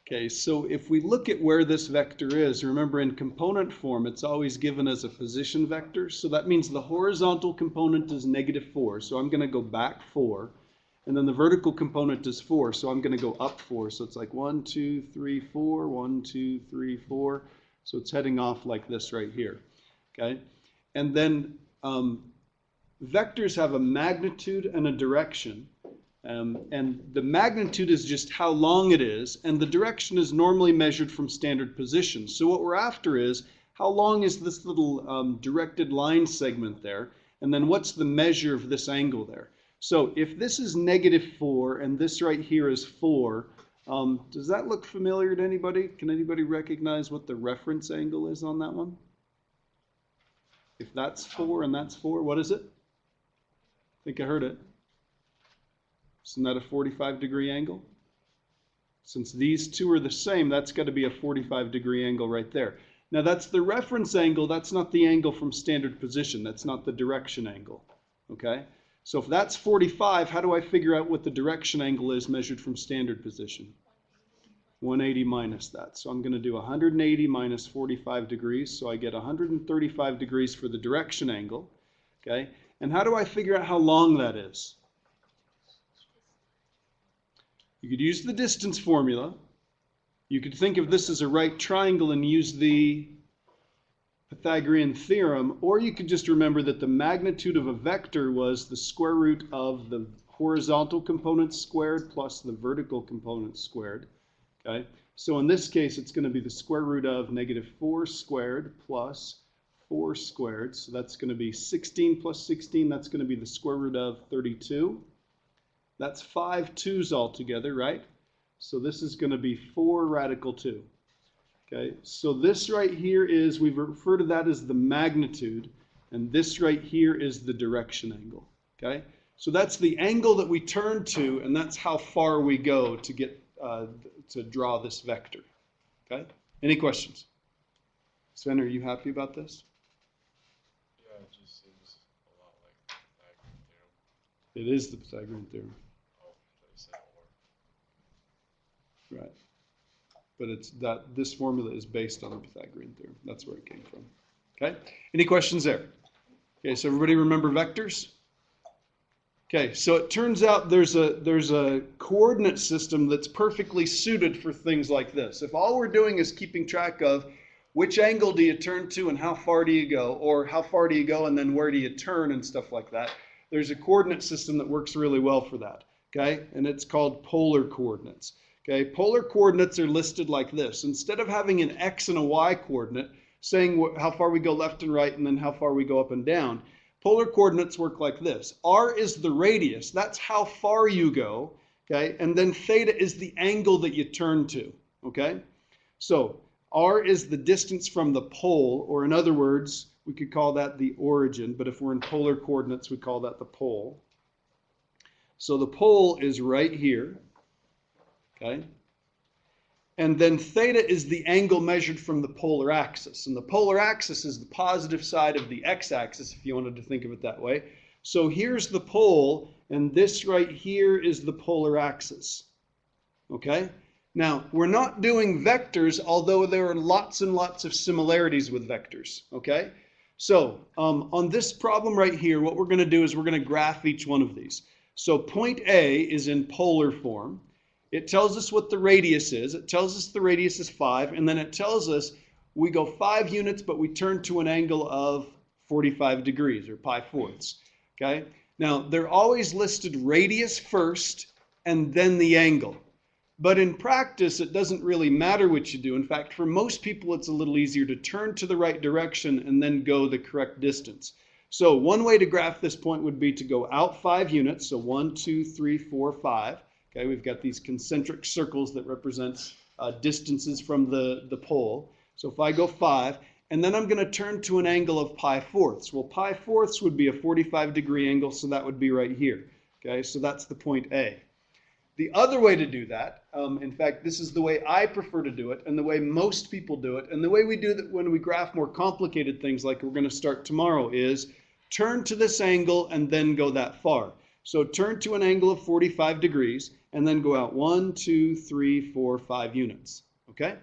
Okay, so if we look at where this vector is, remember in component form, it's always given as a position vector. So that means the horizontal component is -4. So I'm going to go back 4. And then the vertical component is 4. So I'm going to go up 4. So it's like 1, 2, 3, 4, 1, 2, 3, 4. So it's heading off like this right here. Okay, and then vectors have a magnitude and a direction. And the magnitude is just how long it is, and the direction is normally measured from standard position. So what we're after is, how long is this little directed line segment there, and then what's the measure of this angle there? So if this is -4 and this right here is 4, does that look familiar to anybody? Can anybody recognize what the reference angle is on that one? If that's 4 and that's 4, what is it? I think I heard it. Isn't that a 45-degree angle? Since these two are the same, that's got to be a 45-degree angle right there. Now that's the reference angle, that's not the angle from standard position, that's not the direction angle, okay? So if that's 45, how do I figure out what the direction angle is measured from standard position? 180 minus that. So I'm going to do 180 minus 45 degrees, so I get 135 degrees for the direction angle, okay? And how do I figure out how long that is? You could use the distance formula. You could think of this as a right triangle and use the Pythagorean theorem, or you could just remember that the magnitude of a vector was the square root of the horizontal component squared plus the vertical component squared. Okay? So in this case, it's going to be the square root of -4 squared plus 4 squared. So that's going to be 16 plus 16. That's going to be the square root of 32. That's 5 2's altogether, right? So this is going to be 4 radical 2. Okay, so this right here is, we refer to that as the magnitude, and this right here is the direction angle. Okay, so that's the angle that we turn to, and that's how far we go to get to draw this vector. Okay, any questions? Sven, are you happy about this? Yeah, it just seems a lot like the Pythagorean theorem. It is the Pythagorean theorem. Oh, but it said or. Right. But it's that this formula is based on the Pythagorean theorem. That's where it came from. Okay? Any questions there? Okay, so everybody remember vectors? Okay, so it turns out there's a coordinate system that's perfectly suited for things like this. If all we're doing is keeping track of which angle do you turn to and how far do you go, or how far do you go and then where do you turn and stuff like that, there's a coordinate system that works really well for that. Okay? And it's called polar coordinates. Okay, polar coordinates are listed like this. Instead of having an x and a y coordinate, saying how far we go left and right and then how far we go up and down, polar coordinates work like this. R is the radius, that's how far you go, okay? And then theta is the angle that you turn to, okay? So R is the distance from the pole, or in other words, we could call that the origin, but if we're in polar coordinates, we call that the pole. So the pole is right here. Okay, and then theta is the angle measured from the polar axis, and the polar axis is the positive side of the x-axis, if you wanted to think of it that way. So here's the pole, and this right here is the polar axis. Okay, now we're not doing vectors, although there are lots and lots of similarities with vectors. Okay, so on this problem right here, what we're going to do is we're going to graph each one of these. So point A is in polar form. It tells us what the radius is. It tells us the radius is 5, and then it tells us we go 5 units, but we turn to an angle of 45 degrees, or pi fourths. Okay? Now, they're always listed radius first, and then the angle. But in practice, it doesn't really matter what you do. In fact, for most people, it's a little easier to turn to the right direction and then go the correct distance. So one way to graph this point would be to go out 5 units, so 1, 2, 3, 4, 5. Okay, we've got these concentric circles that represent distances from the pole. So if I go 5, and then I'm going to turn to an angle of pi fourths. Well, pi fourths would be a 45-degree angle, so that would be right here. Okay, so that's the point A. The other way to do that, in fact, this is the way I prefer to do it, and the way most people do it, and the way we do that when we graph more complicated things like we're going to start tomorrow is turn to this angle and then go that far. So turn to an angle of 45 degrees and then go out 1, 2, 3, 4, 5 units. Okay?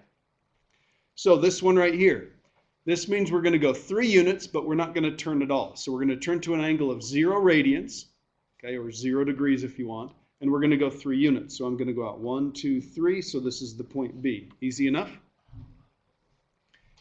So this one right here, this means we're going to go 3 units, but we're not going to turn at all. So we're going to turn to an angle of 0 radians, okay, or 0 degrees if you want, and we're going to go 3 units. So I'm going to go out 1, 2, 3, so this is the point B. Easy enough?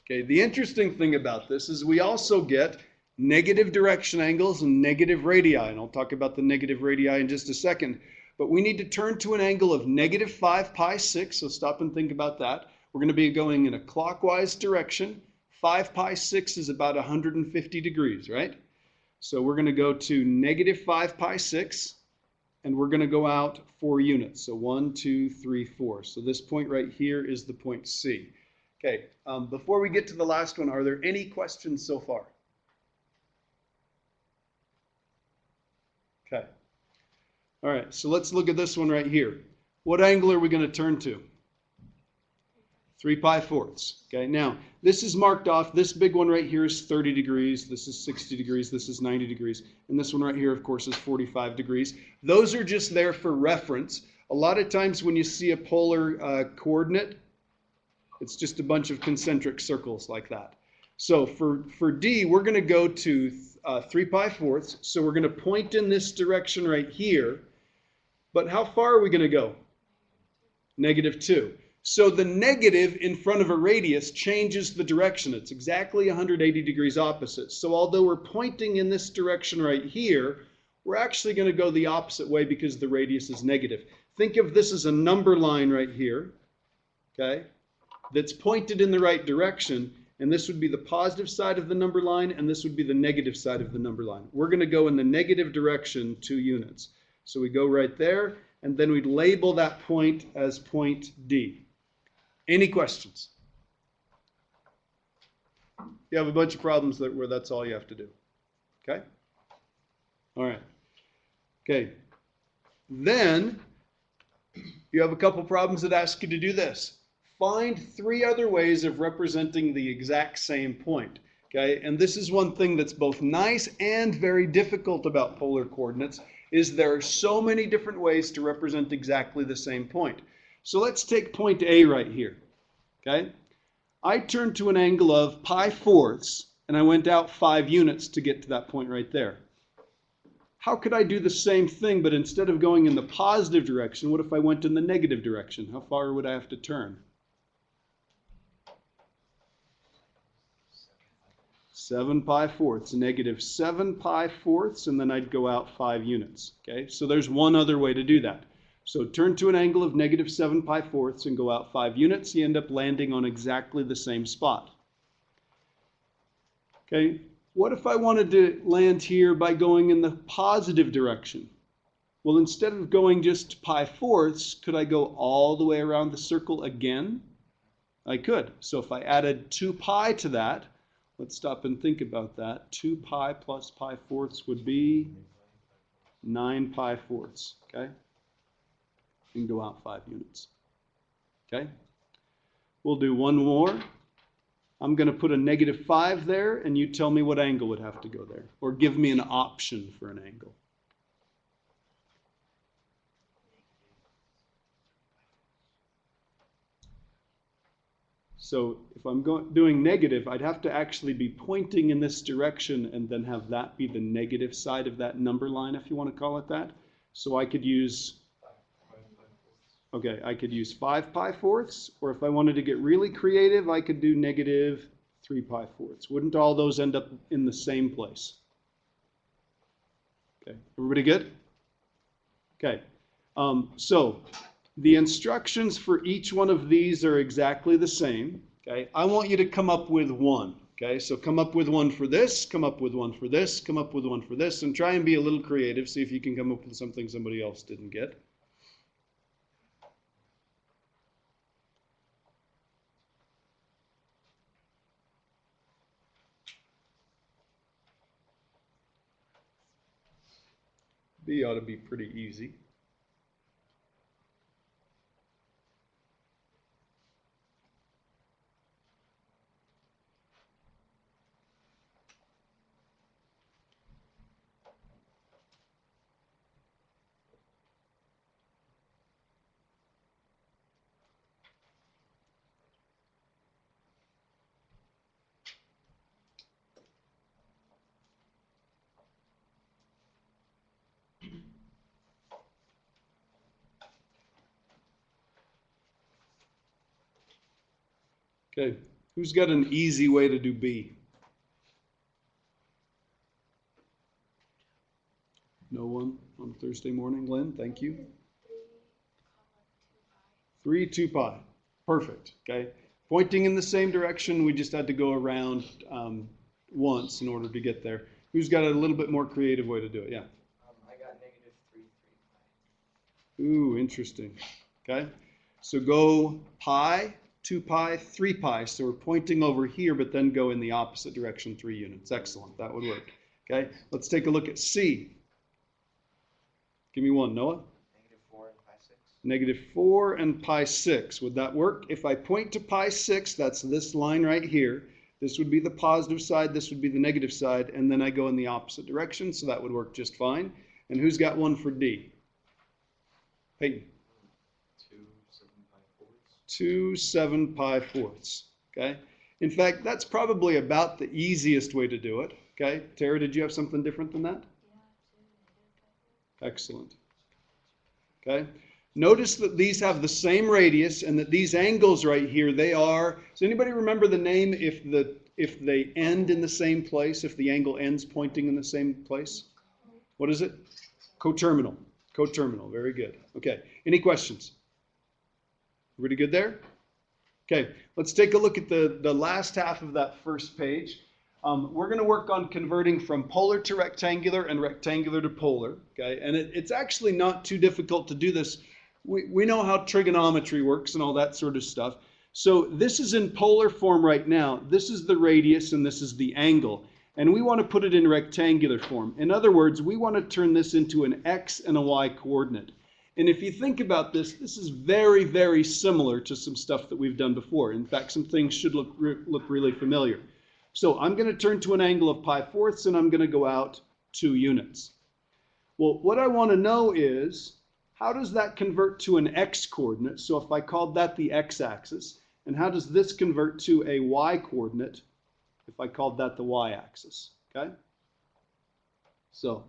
Okay, the interesting thing about this is we also get negative direction angles and negative radii, and I'll talk about the negative radii in just a second. But we need to turn to an angle of negative 5 pi 6, so stop and think about that. We're going to be going in a clockwise direction. 5 pi 6 is about 150 degrees, right? So we're going to go to negative 5 pi 6, and we're going to go out 4 units. So 1, 2, 3, 4. So this point right here is the point C. Okay, before we get to the last one, are there any questions so far? Okay. All right, so let's look at this one right here. What angle are we going to turn to? 3 pi fourths. Okay, now this is marked off. This big one right here is 30 degrees. This is 60 degrees. This is 90 degrees. And this one right here, of course, is 45 degrees. Those are just there for reference. A lot of times when you see a polar coordinate, it's just a bunch of concentric circles like that. So for D, we're going to go to 3 pi fourths. So we're going to point in this direction right here. But how far are we going to go? Negative 2. So the negative in front of a radius changes the direction. It's exactly 180 degrees opposite. So although we're pointing in this direction right here, we're actually going to go the opposite way because the radius is negative. Think of this as a number line right here, okay, that's pointed in the right direction. And this would be the positive side of the number line, and this would be the negative side of the number line. We're going to go in the negative direction 2 units. So we go right there, and then we'd label that point as point D. Any questions? You have a bunch of problems where that's all you have to do. Okay? All right. Okay. Then you have a couple problems that ask you to do this. Find 3 other ways of representing the exact same point. Okay? And this is one thing that's both nice and very difficult about polar coordinates, is there are so many different ways to represent exactly the same point. So let's take point A right here, okay? I turned to an angle of pi fourths, and I went out 5 units to get to that point right there. How could I do the same thing, but instead of going in the positive direction, what if I went in the negative direction? How far would I have to turn? 7 pi fourths, negative 7 pi fourths, and then I'd go out 5 units, okay? So there's one other way to do that. So turn to an angle of negative 7 pi fourths and go out 5 units. You end up landing on exactly the same spot. Okay, what if I wanted to land here by going in the positive direction? Well, instead of going just pi fourths, could I go all the way around the circle again? I could. So if I added 2 pi to that, let's stop and think about that. 2 pi plus pi fourths would be 9 pi fourths, okay? And go out 5 units. Okay? We'll do one more. I'm going to put a negative 5 there, and you tell me what angle would have to go there. Or give me an option for an angle. So if I'm doing negative, I'd have to actually be pointing in this direction and then have that be the negative side of that number line, if you want to call it that. So I could use... Okay, I could use 5 pi fourths, or if I wanted to get really creative, I could do negative 3 pi fourths. Wouldn't all those end up in the same place? Okay, everybody good? Okay, so the instructions for each one of these are exactly the same. Okay, I want you to come up with one. Okay, so come up with one for this, come up with one for this, come up with one for this, and try and be a little creative. See if you can come up with something somebody else didn't get. B ought to be pretty easy. Okay, who's got an easy way to do B? No one on Thursday morning, Lynn, thank you. 3, 2 pi. Perfect, okay? Pointing in the same direction, we just had to go around once in order to get there. Who's got a little bit more creative way to do it? Yeah. I got negative 3, 3 pi. Ooh, interesting. Okay, so go pi, 2 pi, 3 pi. So we're pointing over here, but then go in the opposite direction 3 units. Excellent, that would work. Okay, let's take a look at C. Give me one, Noah. Negative 4 and pi 6. Negative 4 and pi 6. Would that work? If I point to pi 6, that's this line right here. This would be the positive side, this would be the negative side, and then I go in the opposite direction, so that would work just fine. And who's got one for D? Peyton. 2, 7 pi fourths. 2, 7 pi fourths. Okay. In fact, that's probably about the easiest way to do it. Okay. Tara, did you have something different than that? Excellent. Okay. Notice that these have the same radius and that these angles right here, they are, does anybody remember the name if they end in the same place, if the angle ends pointing in the same place? What is it? Coterminal. Coterminal. Very good. Okay. Any questions? Everybody good there? Okay. Let's take a look at the last half of that first page. We're going to work on converting from polar to rectangular and rectangular to polar. Okay. And it's actually not too difficult to do this. We know how trigonometry works and all that sort of stuff. So this is in polar form right now. This is the radius and this is the angle. And we want to put it in rectangular form. In other words, we want to turn this into an x and a y coordinate. And if you think about this, this is very, very similar to some stuff that we've done before. In fact, some things should look really familiar. So I'm going to turn to an angle of pi fourths and I'm going to go out 2 units. Well, what I want to know is, how does that convert to an x coordinate? So if I called that the x-axis, and how does this convert to a y coordinate if I called that the y-axis? Okay? So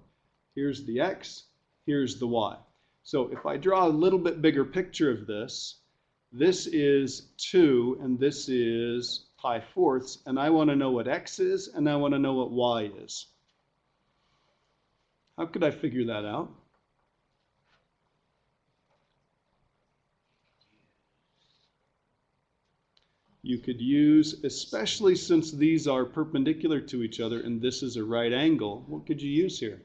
here's the x, here's the y. So if I draw a little bit bigger picture of this, this is 2 and this is pi fourths, and I want to know what x is and I want to know what y is. How could I figure that out? You could use, especially since these are perpendicular to each other and this is a right angle, what could you use here?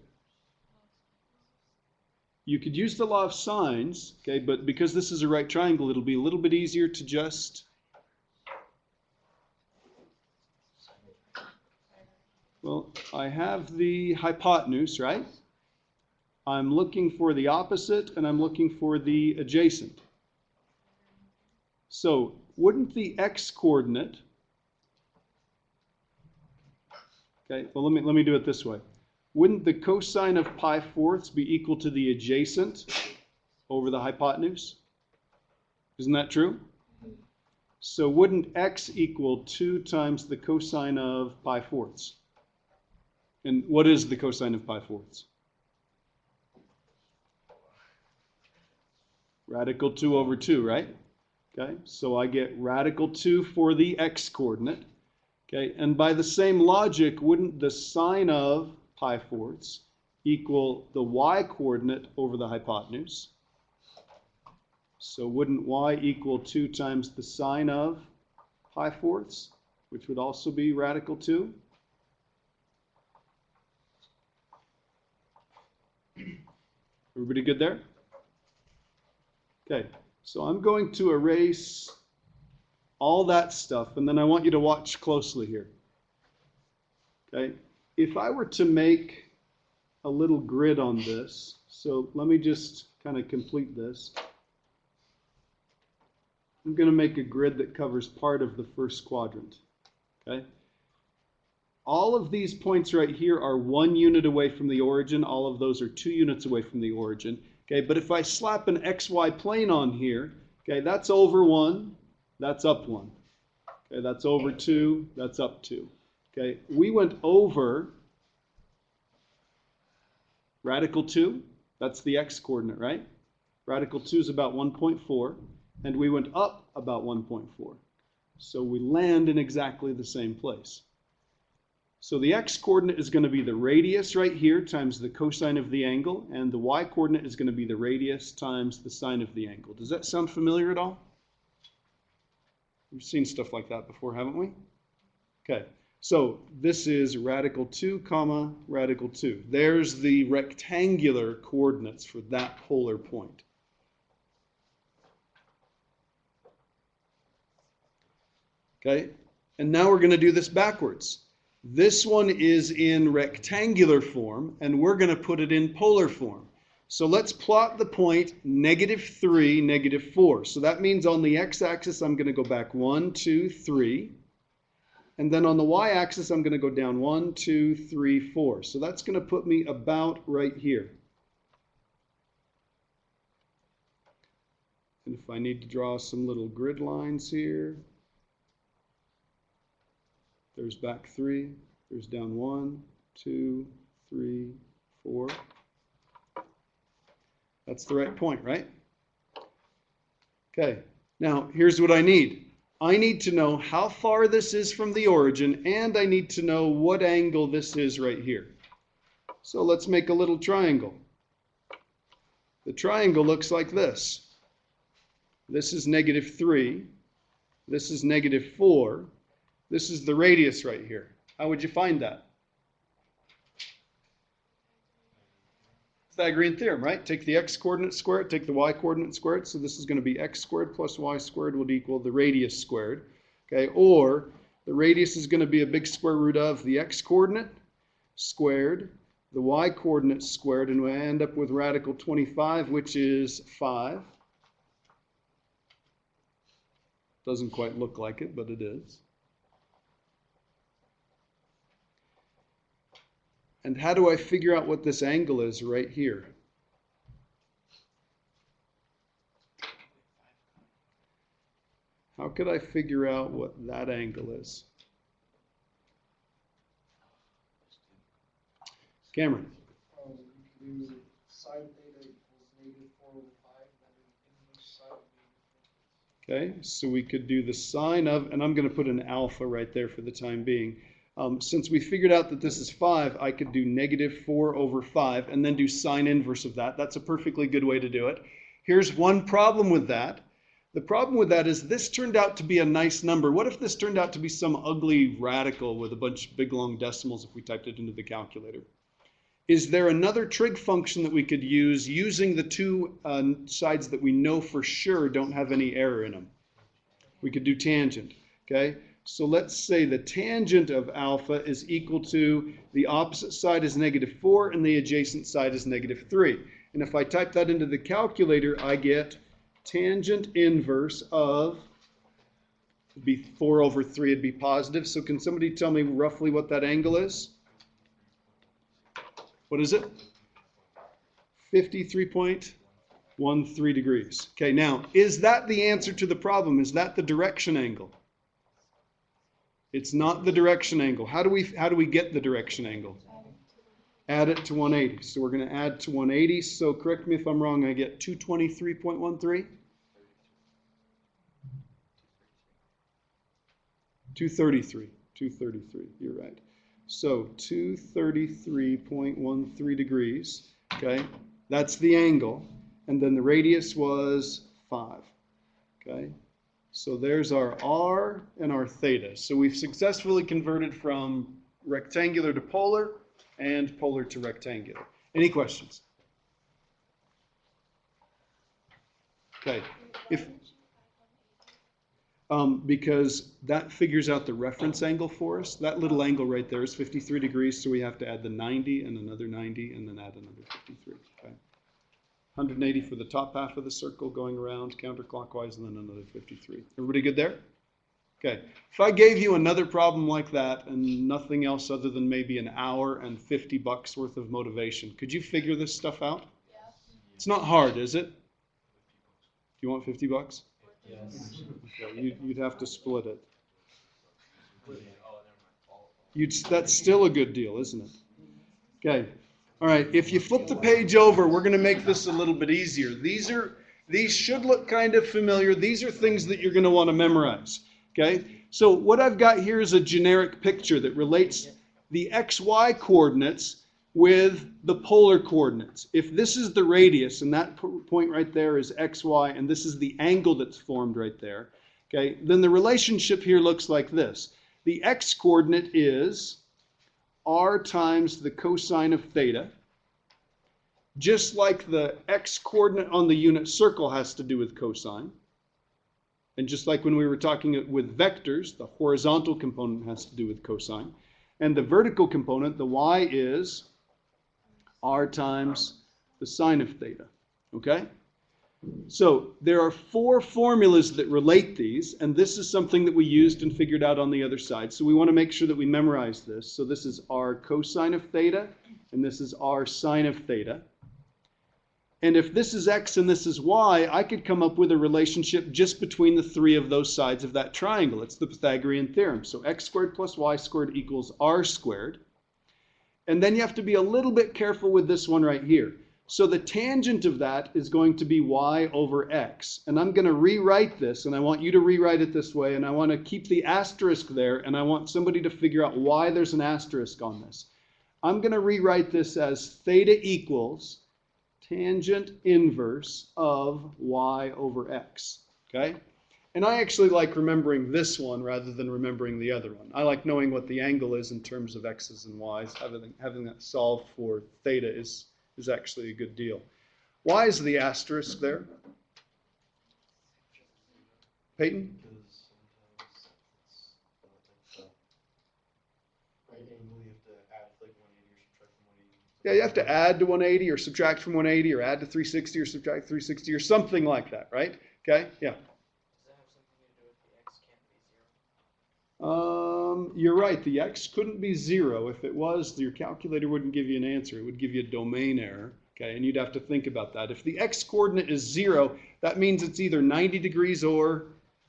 You could use the law of sines, okay, but because this is a right triangle, it'll be a little bit easier to just, well, I have the hypotenuse, right? I'm looking for the opposite and I'm looking for the adjacent. So wouldn't the x coordinate, okay, well let me do it this way. Wouldn't the cosine of pi fourths be equal to the adjacent over the hypotenuse? Isn't that true? So wouldn't x equal 2 times the cosine of pi fourths? And what is the cosine of pi fourths? Radical 2 over 2, right? Okay, so I get radical 2 for the x coordinate. Okay, and by the same logic, wouldn't the sine of pi fourths equal the y coordinate over the hypotenuse? So wouldn't y equal 2 times the sine of pi fourths, which would also be radical 2? Everybody good there? Okay. So I'm going to erase all that stuff, and then I want you to watch closely here. Okay, if I were to make a little grid on this, so let me just kind of complete this. I'm going to make a grid that covers part of the first quadrant. Okay, all of these points right here are 1 unit away from the origin. All of those are 2 units away from the origin. Okay, but if I slap an xy plane on here, okay, that's over 1, that's up 1. Okay, that's over 2, that's up 2. Okay, we went over radical 2, that's the x coordinate, right? Radical 2 is about 1.4, and we went up about 1.4. So we land in exactly the same place. So the x-coordinate is going to be the radius right here times the cosine of the angle, and the y-coordinate is going to be the radius times the sine of the angle. Does that sound familiar at all? We've seen stuff like that before, haven't we? Okay, so this is radical 2 comma radical 2. There's the rectangular coordinates for that polar point. Okay, and now we're going to do this backwards. This one is in rectangular form, and we're going to put it in polar form. So let's plot the point -3, -4. So that means on the x-axis, I'm going to go back 1, 2, 3. And then on the y-axis, I'm going to go down 1, 2, 3, 4. So that's going to put me about right here. And if I need to draw some little grid lines here, there's back 3, there's down 1, 2, 3, 4. That's the right point, right? Okay, now here's what I need. I need to know how far this is from the origin, and I need to know what angle this is right here. So let's make a little triangle. The triangle looks like this. This is -3, this is -4, this is the radius right here. How would you find that? Pythagorean theorem, right? Take the x-coordinate, square it, take the y-coordinate, square it. So this is going to be x squared plus y squared would equal the radius squared. Okay, or the radius is going to be a big square root of the x-coordinate squared, the y-coordinate squared, and we end up with radical 25, which is 5. Doesn't quite look like it, but it is. And how do I figure out what this angle is right here? How could I figure out what that angle is? Cameron? You could do sine theta equals -4/5, then inverse sine of Okay, so we could do the sine of, and I'm going to put an alpha right there for the time being. Since we figured out that this is 5, I could do -4/5 and then do sine inverse of that. That's a perfectly good way to do it. Here's one problem with that. The problem with that is this turned out to be a nice number. What if this turned out to be some ugly radical with a bunch of big long decimals if we typed it into the calculator? Is there another trig function that we could use using the two sides that we know for sure don't have any error in them? We could do tangent, okay? So let's say the tangent of alpha is equal to the opposite side is -4 and the adjacent side is -3. And if I type that into the calculator, I get tangent inverse of, it'd be 4/3, it'd be positive. So can somebody tell me roughly what that angle is? What is it? 53.13 degrees. Okay, now, is that the answer to the problem? Is that the direction angle? It's not the direction angle. How do we get the direction angle? Add it to 180. So we're going to add to 180. So correct me if I'm wrong, I get 223.13? 233. 233. You're right. So 233.13 degrees. Okay, that's the angle. And then the radius was 5. Okay. So there's our r and our theta. So we've successfully converted from rectangular to polar and polar to rectangular. Any questions? Okay. Because that figures out the reference angle for us. That little angle right there is 53 degrees, so we have to add the 90 and another 90 and then add another 53. Okay. 180 for the top half of the circle going around counterclockwise, and then another 53. Everybody good there? Okay. If I gave you another problem like that and nothing else other than maybe an hour and $50 worth of motivation, could you figure this stuff out? Yes. It's not hard, is it? Do you want $50? Yes. Okay, you'd have to split it. That's still a good deal, isn't it? Okay. All right, if you flip the page over, we're going to make this a little bit easier. These should look kind of familiar. These are things that you're going to want to memorize. Okay, so what I've got here is a generic picture that relates the xy coordinates with the polar coordinates. If this is the radius, and that point right there is xy, and this is the angle that's formed right there, okay, then the relationship here looks like this. The x coordinate is r times the cosine of theta, just like the x coordinate on the unit circle has to do with cosine. And just like when we were talking with vectors, the horizontal component has to do with cosine. And the vertical component, the y, is r times the sine of theta. Okay? So there are 4 formulas that relate these, and this is something that we used and figured out on the other side. So we want to make sure that we memorize this. So this is r cosine of theta, and this is r sine of theta. And if this is x and this is y, I could come up with a relationship just between the 3 of those sides of that triangle. It's the Pythagorean theorem. So x squared plus y squared equals r squared. And then you have to be a little bit careful with this one right here. So the tangent of that is going to be y over x. And I'm going to rewrite this, and I want you to rewrite it this way, and I want to keep the asterisk there, and I want somebody to figure out why there's an asterisk on this. I'm going to rewrite this as theta equals tangent inverse of y over x, okay? And I actually like remembering this one rather than remembering the other one. I like knowing what the angle is in terms of x's and y's. Having that solved for theta is actually a good deal. Why is the asterisk there? Peyton? Because sometimes it's right angle, you have to add like 180 or subtract from 180. Yeah, you have to add to 180 or subtract from 180 or add to 360 or subtract 360 or something like that, right? Okay, yeah. Does that have something to do with the x can't be 0? You're right. The x couldn't be 0. If it was, your calculator wouldn't give you an answer. It would give you a domain error, okay? And you'd have to think about that. If the x coordinate is 0, that means it's either 90 degrees or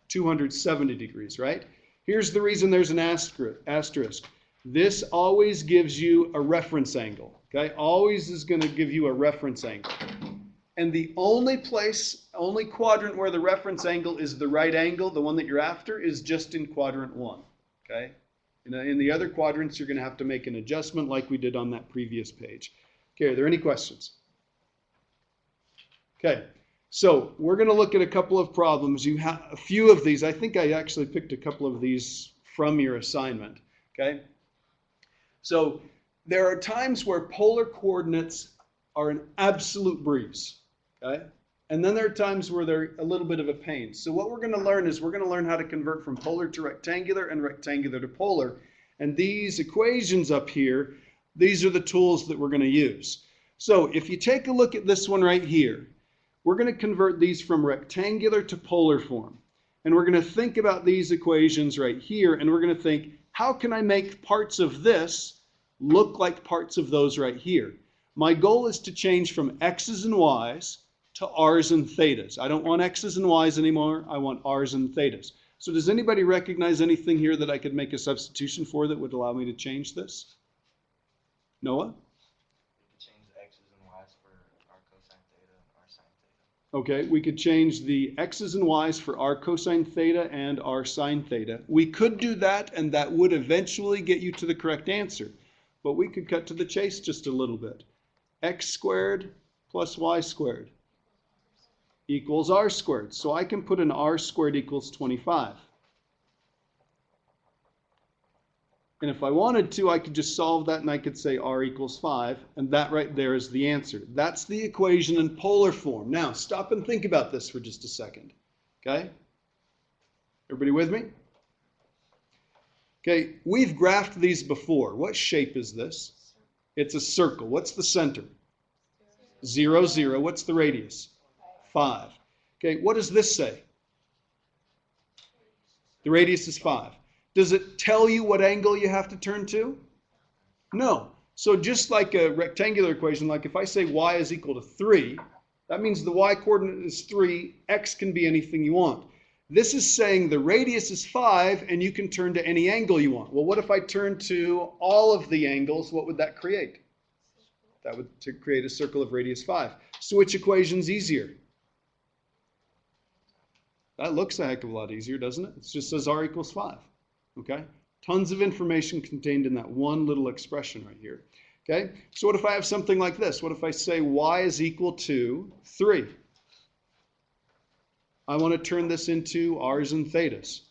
270 degrees, right? Here's the reason there's an asterisk. This always gives you a reference angle, okay? Always is going to give you a reference angle. And the only quadrant where the reference angle is the right angle, the one that you're after, is just in quadrant 1, okay? In the other quadrants, you're going to have to make an adjustment like we did on that previous page. Okay, are there any questions? Okay, so we're going to look at a couple of problems. You have a few of these. I think I actually picked a couple of these from your assignment, okay? So there are times where polar coordinates are an absolute breeze, okay? And then there are times where they're a little bit of a pain. So what we're going to learn is we're going to learn how to convert from polar to rectangular and rectangular to polar. And these equations up here, these are the tools that we're going to use. So if you take a look at this one right here, we're going to convert these from rectangular to polar form. And we're going to think about these equations right here, and we're going to think, how can I make parts of this look like parts of those right here? My goal is to change from x's and y's to r's and thetas. I don't want x's and y's anymore. I want r's and thetas. So does anybody recognize anything here that I could make a substitution for that would allow me to change this? Noah? You could change the x's and y's for r cosine theta and r sine theta. Okay, we could change the x's and y's for r cosine theta and r sine theta. We could do that, and that would eventually get you to the correct answer. But we could cut to the chase just a little bit. X squared plus y squared equals r squared. So I can put an r squared equals 25. And if I wanted to, I could just solve that, and I could say r equals 5, and that right there is the answer. That's the equation in polar form. Now, stop and think about this for just a second, okay? Everybody with me? Okay, we've graphed these before. What shape is this? It's a circle. What's the center? 0, 0. What's the radius? 5. Okay, what does this say? The radius is 5. Does it tell you what angle you have to turn to? No. So just like a rectangular equation, like if I say y is equal to 3, that means the y coordinate is 3, x can be anything you want. This is saying the radius is 5 and you can turn to any angle you want. Well, what if I turn to all of the angles? What would that create? That would create a circle of radius 5. So which equation's easier? That looks a heck of a lot easier, doesn't it? It just says r equals 5. Okay? Tons of information contained in that one little expression right here. Okay? So what if I have something like this? What if I say y is equal to 3? I want to turn this into r's and thetas.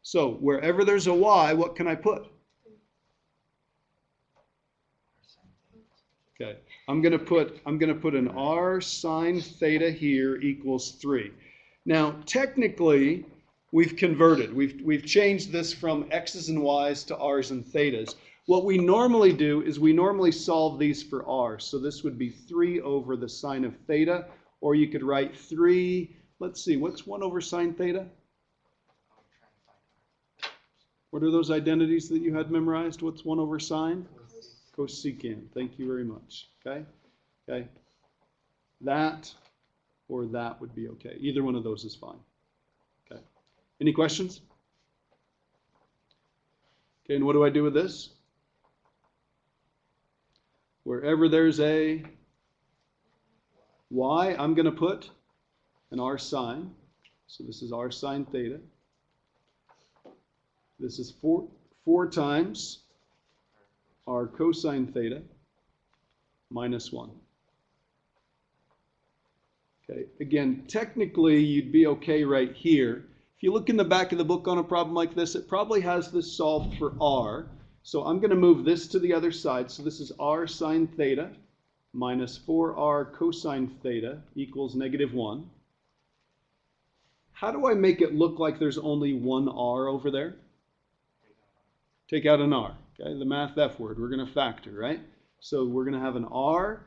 So wherever there's a y, what can I put? Okay, I'm gonna put an r sine theta here equals 3. Now technically we've converted. We've changed this from x's and y's to r's and thetas. What we normally do is we normally solve these for r. So this would be 3 over the sine of theta, or you could write 3. Let's see, what's 1 over sine theta? What are those identities that you had memorized? What's 1 over sine? Cosecant. Thank you very much. Okay? Okay. That or that would be okay. Either one of those is fine. Okay. Any questions? Okay, and what do I do with this? Wherever there's a y, I'm going to put an r sine. So this is r sine theta. This is 4 times r cosine theta minus 1. Okay, again, technically you'd be okay right here. If you look in the back of the book on a problem like this, it probably has this solved for r. So I'm going to move this to the other side. So this is r sine theta minus 4r cosine theta equals -1. How do I make it look like there's only one r over there? Take out an r. Okay, the math F word. We're going to factor, right? So we're going to have an r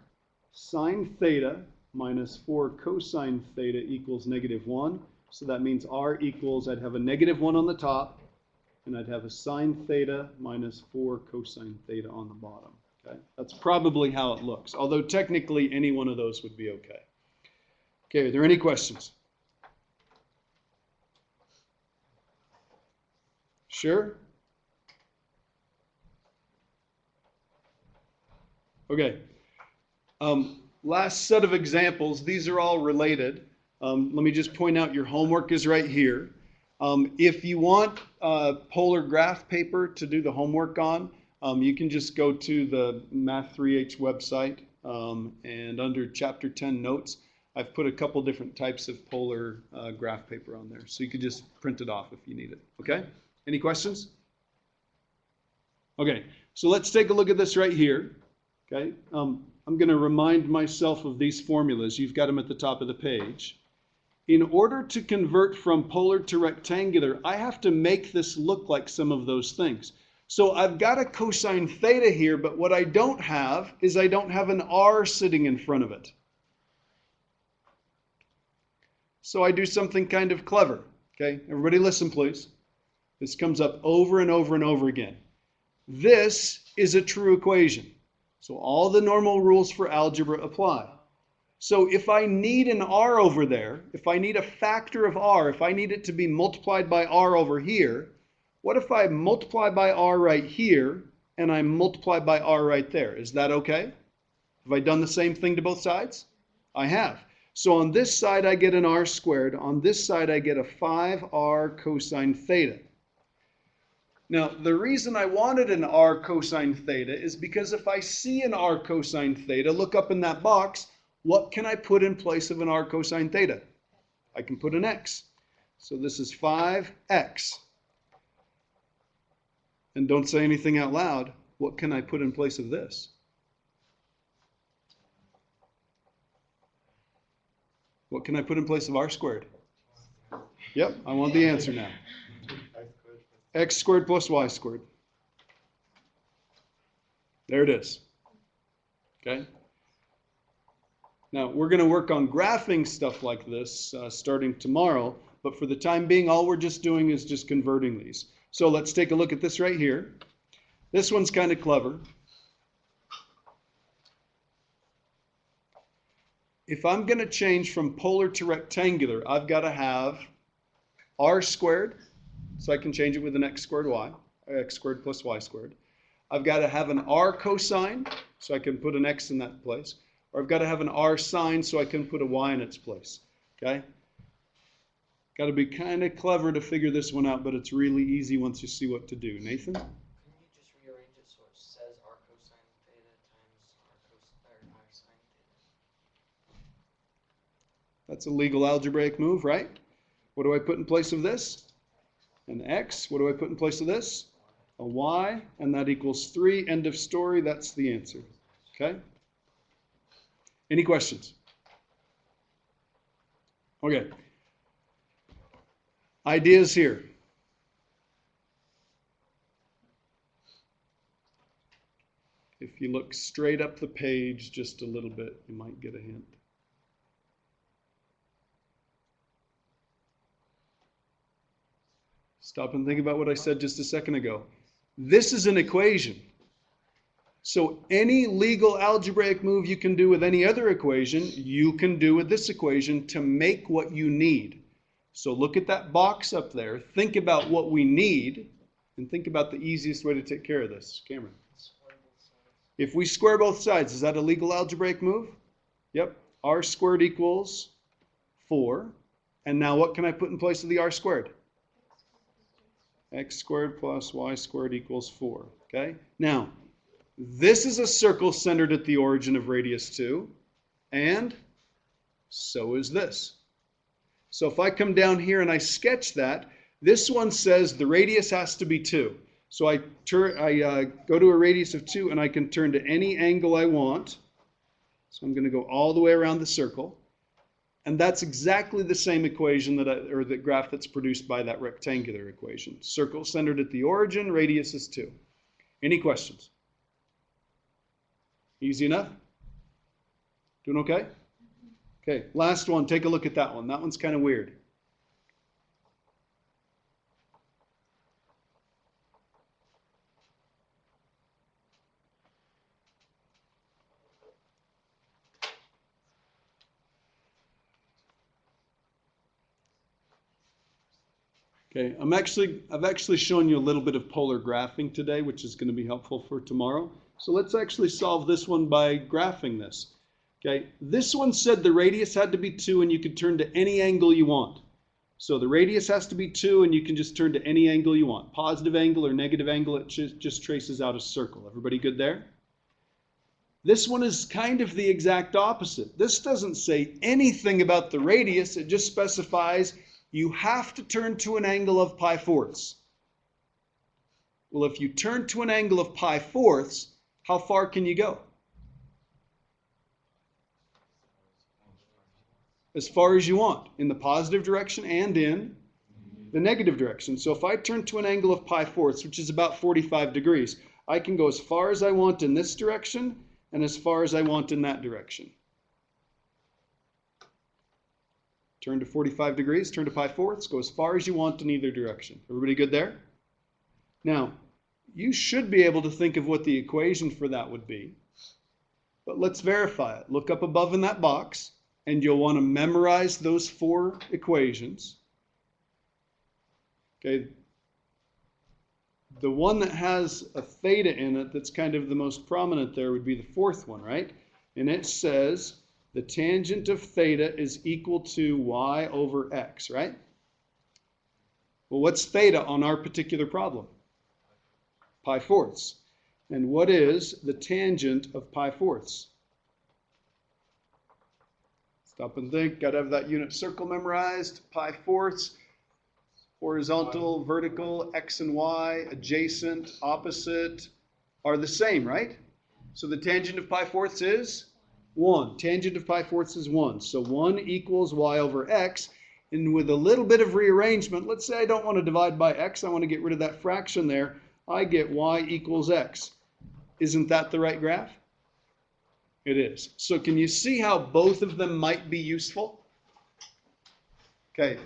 sine theta minus 4 cosine theta equals -1. So that means r equals, I'd have a -1 on the top, and I'd have a sine theta minus 4 cosine theta on the bottom. Okay, that's probably how it looks. Although technically any one of those would be okay. Okay, are there any questions? Sure? Okay. Last set of examples. These are all related. Let me just point out your homework is right here. If you want polar graph paper to do the homework on, you can just go to the Math 3H website, and under Chapter 10 notes, I've put a couple different types of polar graph paper on there. So you could just print it off if you need it. Okay? Any questions? Okay, so let's take a look at this right here. Okay, I'm going to remind myself of these formulas. You've got them at the top of the page. In order to convert from polar to rectangular, I have to make this look like some of those things. So I've got a cosine theta here, but what I don't have is I don't have an r sitting in front of it. So I do something kind of clever. Okay, everybody listen, please. This comes up over and over and over again. This is a true equation. So all the normal rules for algebra apply. So if I need an r over there, if I need a factor of r, if I need it to be multiplied by r over here, what if I multiply by r right here and I multiply by r right there? Is that okay? Have I done the same thing to both sides? I have. So on this side I get an r squared. On this side I get a 5r cosine theta. Now, the reason I wanted an r cosine theta is because if I see an r cosine theta, look up in that box, what can I put in place of an r cosine theta? I can put an x. So this is 5x. And don't say anything out loud. What can I put in place of this? What can I put in place of r squared? Yep, I want the answer now. X squared plus y squared. There it is. Okay? Now, we're going to work on graphing stuff like this starting tomorrow, but for the time being, all we're just doing is just converting these. So let's take a look at this right here. This one's kind of clever. If I'm going to change from polar to rectangular, I've got to have r squared. So I can change it with an x squared y, x squared plus y squared. I've got to have an r cosine, so I can put an x in that place. Or I've got to have an r sine, so I can put a y in its place. Okay? Got to be kind of clever to figure this one out, but it's really easy once you see what to do. Nathan? Couldn't you just rearrange it so it says r cosine theta times r sine theta? That's a legal algebraic move, right? What do I put in place of this? An x. What do I put in place of this? A y, and that equals 3. End of story. That's the answer. Okay? Any questions? Okay. Ideas here. If you look straight up the page just a little bit, you might get a hint. Stop and think about what I said just a second ago. This is an equation. So any legal algebraic move you can do with any other equation, you can do with this equation to make what you need. So look at that box up there. Think about what we need, and think about the easiest way to take care of this. Cameron. Square both sides. If we square both sides, is that a legal algebraic move? Yep. R squared equals 4. And now what can I put in place of the r squared? X squared plus y squared equals 4. Okay? Now, this is a circle centered at the origin of radius 2, and so is this. So if I come down here and I sketch that, this one says the radius has to be 2. So I go to a radius of 2, and I can turn to any angle I want. So I'm going to go all the way around the circle. And that's exactly the same equation or the graph that's produced by that rectangular equation. Circle centered at the origin, radius is 2. Any questions? Easy enough? Doing okay? Okay, last one. Take a look at that one. That one's kind of weird. Okay, I've actually shown you a little bit of polar graphing today, which is going to be helpful for tomorrow. So let's actually solve this one by graphing this. Okay, this one said the radius had to be 2 and you could turn to any angle you want. So the radius has to be 2 and you can just turn to any angle you want. Positive angle or negative angle, it just traces out a circle. Everybody good there? This one is kind of the exact opposite. This doesn't say anything about the radius. It just specifies you have to turn to an angle of pi fourths. Well, if you turn to an angle of pi fourths, how far can you go? As far as you want, in the positive direction and in the negative direction. So if I turn to an angle of pi fourths, which is about 45 degrees, I can go as far as I want in this direction and as far as I want in that direction. Turn to 45 degrees, turn to pi fourths, go as far as you want in either direction. Everybody good there? Now, you should be able to think of what the equation for that would be. But let's verify it. Look up above in that box, and you'll want to memorize those 4 equations. Okay. The one that has a theta in it that's kind of the most prominent there would be the 4th one, right? And it says the tangent of theta is equal to y over x, right? Well, what's theta on our particular problem? Pi fourths. And what is the tangent of pi fourths? Stop and think. Got to have that unit circle memorized. Pi fourths, horizontal, vertical, x and y, adjacent, opposite, are the same, right? So the tangent of pi fourths is 1. Tangent of pi fourths is 1. So 1 equals y over x. And with a little bit of rearrangement, let's say I don't want to divide by x. I want to get rid of that fraction there. I get y equals x. Isn't that the right graph? It is. So can you see how both of them might be useful? Okay.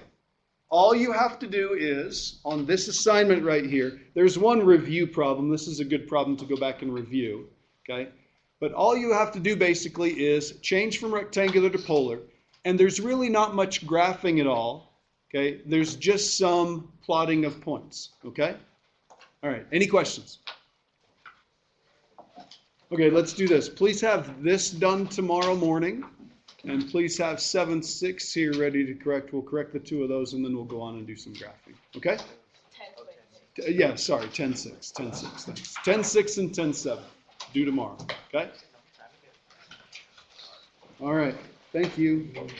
All you have to do is, on this assignment right here, there's one review problem. This is a good problem to go back and review. Okay. But all you have to do basically is change from rectangular to polar. And there's really not much graphing at all. Okay. There's just some plotting of points. Okay. All right. Any questions? Okay, let's do this. Please have this done tomorrow morning. And please have 7-6 here ready to correct. We'll correct the 2 of those and then we'll go on and do some graphing. Okay? 10. Yeah, sorry, 10-6, 10-6, thanks. 10-6 and 10-7, due tomorrow, okay? All right, thank you.